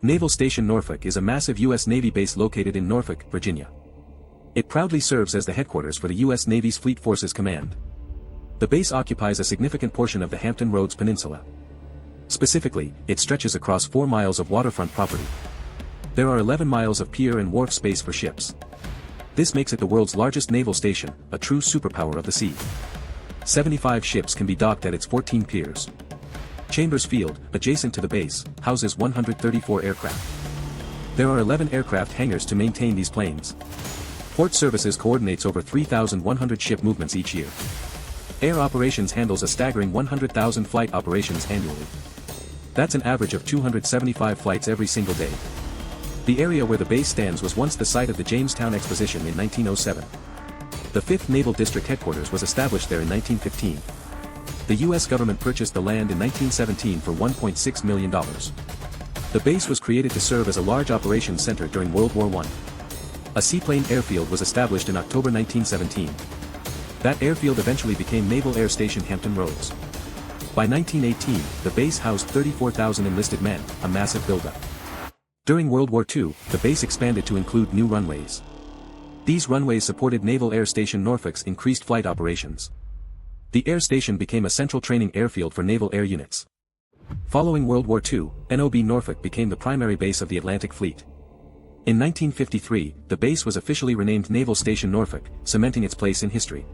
Naval Station Norfolk is a massive U.S. Navy base located in Norfolk, Virginia. It proudly serves as the headquarters for the U.S. Navy's Fleet Forces Command. The base occupies a significant portion of the Hampton Roads Peninsula. Specifically, it stretches across 4 miles of waterfront property. There are 11 miles of pier and wharf space for ships. This makes it the world's largest naval station, a true superpower of the sea. 75 ships can be docked at its 14 piers. Chambers Field, adjacent to the base, houses 134 aircraft. There are 11 aircraft hangars to maintain these planes. Port Services coordinates over 3,100 ship movements each year. Air Operations handles a staggering 100,000 flight operations annually. That's an average of 275 flights every single day. The area where the base stands was once the site of the Jamestown Exposition in 1907. The 5th Naval District Headquarters was established there in 1915. The U.S. government purchased the land in 1917 for $1.6 million. The base was created to serve as a large operations center during World War I. A seaplane airfield was established in October 1917. That airfield eventually became Naval Air Station Hampton Roads. By 1918, the base housed 34,000 enlisted men, a massive buildup. During World War II, the base expanded to include new runways. These runways supported Naval Air Station Norfolk's increased flight operations. The air station became a central training airfield for naval air units. Following World War II, NOB Norfolk became the primary base of the Atlantic Fleet. In 1953, the base was officially renamed Naval Station Norfolk, cementing its place in history.